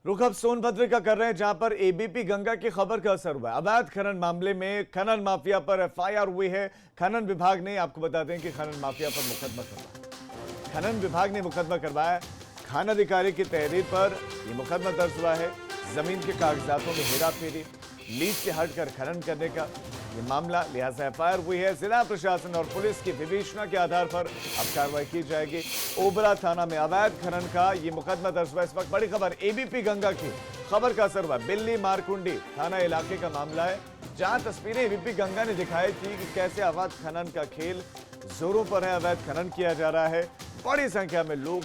रुख अब सोनभद्र का कर रहे हैं, जहां पर एबीपी गंगा की खबर का असर हुआ है। अवैध खनन मामले में खनन माफिया पर एफआईआर हुई है। खनन विभाग ने, आपको बता दें कि खनन माफिया पर मुकदमा करवाया। खनन विभाग ने मुकदमा करवाया। खान अधिकारी की तहरीर पर यह मुकदमा दर्ज हुआ है। जमीन के कागजातों में हेराफेरी, लीज से हटकर खनन करने का ये मामला, लिहाजा एफआईआर हुई है। जिला प्रशासन और पुलिस की विवेचना के आधार पर अब कार्रवाई की जाएगी। ओबरा थाना में अवैध खनन का ये मुकदमा दर्ज हुआ। इस वक्त बड़ी खबर एबीपी गंगा की खबर का असर हुआ। बिल्ली मारकुंडी थाना इलाके का मामला है, जहां तस्वीरें एबीपी गंगा ने दिखाई थी कि कैसे अवैध खनन का खेल जोरों पर है। अवैध खनन किया जा रहा है, बड़ी संख्या में लोग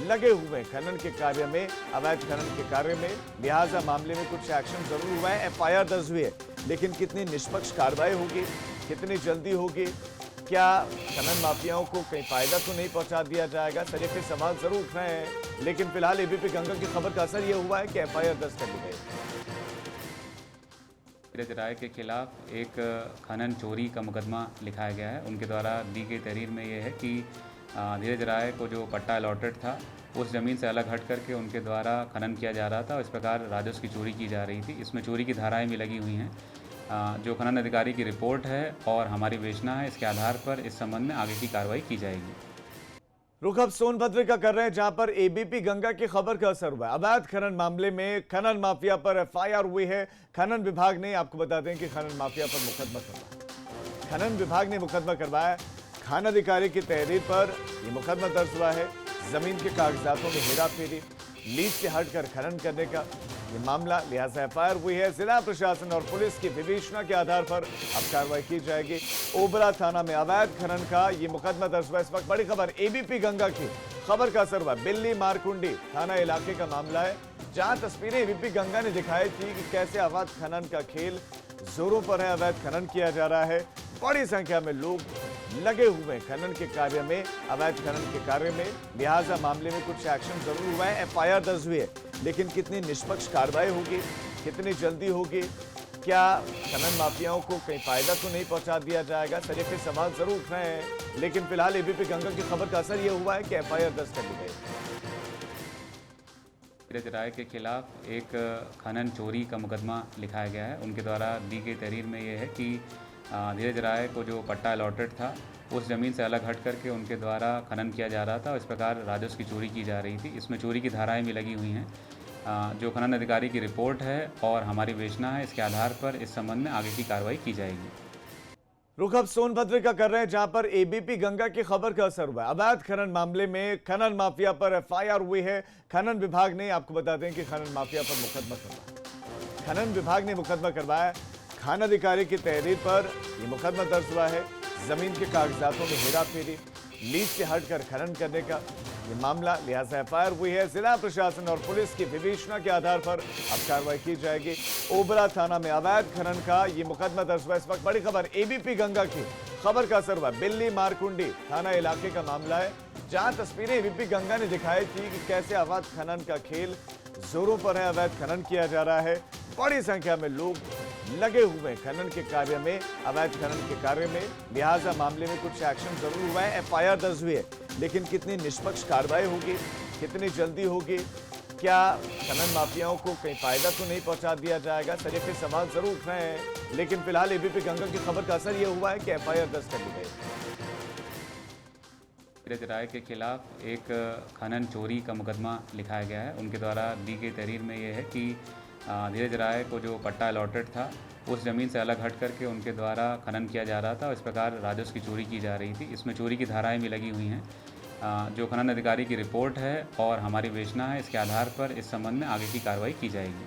लगे हुए हैं खनन के कार्य में, अवैध खनन के कार्य में। लिहाजा मामले में कुछ एक्शन जरूर हुआ है, एफआईआर दर्ज हुई है, लेकिन कितनी निष्पक्ष कार्रवाई होगी, कितनी जल्दी होगी, क्या खनन माफियाओं को कहीं फायदा तो नहीं पहुंचा दिया जाएगा, सरीफे सवाल जरूर उठ रहे हैं। लेकिन फिलहाल एबीपी गंगा की खबर का असर यह हुआ है कि एफआईआर दर्ज कर ली गई। धीरज राय के खिलाफ एक खनन चोरी का मुकदमा लिखाया गया है। उनके द्वारा दी गई तहरीर में ये है कि धीरज राय को जो पट्टा अलॉटेड था उस ज़मीन से अलग हट करके उनके द्वारा खनन किया जा रहा था और इस प्रकार राजस्व की चोरी की जा रही थी। इसमें चोरी की धाराएं भी लगी हुई हैं। जो खनन अधिकारी की रिपोर्ट है और हमारी विवेचना है, इसके आधार पर इस संबंध में आगे की कार्रवाई की जाएगी। रुख अब सोनभद्र का कर रहे हैं, जहां पर एबीपी गंगा की खबर का असर हुआ है। अवैध खनन मामले में खनन माफिया पर एफआईआर हुई है। खनन विभाग ने, आपको बता दें कि खनन माफिया पर मुकदमा करवाया। खनन विभाग ने मुकदमा करवाया। खान अधिकारी की तहरीर पर यह मुकदमा दर्ज हुआ है। जमीन के कागजातों में हेराफेरी, लीज से हटकर खनन करने का ये मामला, लिहाजा एफआईआर हुई है। जिला प्रशासन और पुलिस की विवेचना के आधार पर अब कार्रवाई की जाएगी। ओबरा थाना में अवैध खनन का ये मुकदमा दर्ज हुआ। इस वक्त बड़ी खबर एबीपी गंगा की खबर का असर हुआ। बिल्ली मारकुंडी थाना इलाके का मामला है, जहां तस्वीरें एबीपी गंगा ने दिखाई थी कि कैसे अवैध खनन का खेल जोरों पर है। अवैध खनन किया जा रहा है, बड़ी संख्या में लोग लगे हुए हैं खनन के कार्य में, अवैध खनन के कार्य में। लिहाजा मामले में कुछ एक्शन जरूर हुआ है, एफआईआर दर्ज हुई है, लेकिन कितनी निष्पक्ष कार्रवाई होगी, कितनी जल्दी होगी, क्या खनन माफियाओं को कहीं फायदा तो नहीं पहुंचा दिया जाएगा, सरीफे सवाल जरूर उठ रहे हैं। लेकिन फिलहाल एबीपी गंगा की खबर का असर यह हुआ है कि एफआईआर दर्ज कर ली गई। धीरज राय के खिलाफ एक खनन चोरी का मुकदमा लिखाया गया है। उनके द्वारा दी गई तहरीर में ये है कि धीरज राय को जो पट्टा अलॉटेड था उस ज़मीन से अलग हट करके उनके द्वारा खनन किया जा रहा था और इस प्रकार राजस्व की चोरी की जा रही थी। इसमें चोरी की धाराएं भी लगी हुई हैं। जो खनन अधिकारी की रिपोर्ट है और हमारी विवेचना है, इसके आधार पर इस संबंध में आगे की कार्रवाई की जाएगी। रुख अब सोनभद्र का कर रहे हैं, जहां पर एबीपी गंगा की खबर का असर हुआ है। अवैध खनन मामले में खनन माफिया पर एफआईआर हुई है। खनन विभाग ने, आपको बता दें कि खनन माफिया पर मुकदमा करवाया। खनन विभाग ने मुकदमा करवाया। खान अधिकारी की तहरीर पर यह मुकदमा दर्ज हुआ है। जमीन के कागजातों में हेराफेरी, लीज से हटकर खनन करने का ये मामला, लिहाजा एफआईआर हुई है। जिला प्रशासन और पुलिस की विवेचना के आधार पर अब कार्रवाई की जाएगी। ओबरा थाना में अवैध खनन का ये मुकदमा दर्ज हुआ। इस वक्त बड़ी खबर एबीपी गंगा की खबर का असर हुआ। बिल्ली मारकुंडी थाना इलाके का मामला है, जहां तस्वीरें एबीपी गंगा ने दिखाई थी कि कैसे अवैध खनन का खेल जोरों पर है। अवैध खनन किया जा रहा है, बड़ी संख्या में लोग लगे हुए हैं खनन के कार्य में, अवैध खनन के कार्य में। लिहाजा मामले में कुछ एक्शन जरूर हुआ है, एफआईआर दर्ज हुई है, लेकिन कितनी निष्पक्ष कार्रवाई होगी, कितनी जल्दी होगी, क्या खनन माफियाओं को कहीं फायदा तो नहीं पहुंचा दिया जाएगा, सरीफे सवाल जरूर उठ रहे हैं। लेकिन फिलहाल एबीपी गंगा की खबर का असर यह हुआ है कि एफआईआर दर्ज कर ली गई। धीरज राय के खिलाफ एक खनन चोरी का मुकदमा लिखाया गया है। उनके द्वारा दी गई तहरीर में ये है कि धीरज राय को जो पट्टा अलॉटेड था उस ज़मीन से अलग हट करके उनके द्वारा खनन किया जा रहा था और इस प्रकार राजस्व की चोरी की जा रही थी। इसमें चोरी की धाराएं भी लगी हुई हैं। जो खनन अधिकारी की रिपोर्ट है और हमारी विवेचना है, इसके आधार पर इस संबंध में आगे की कार्रवाई की जाएगी।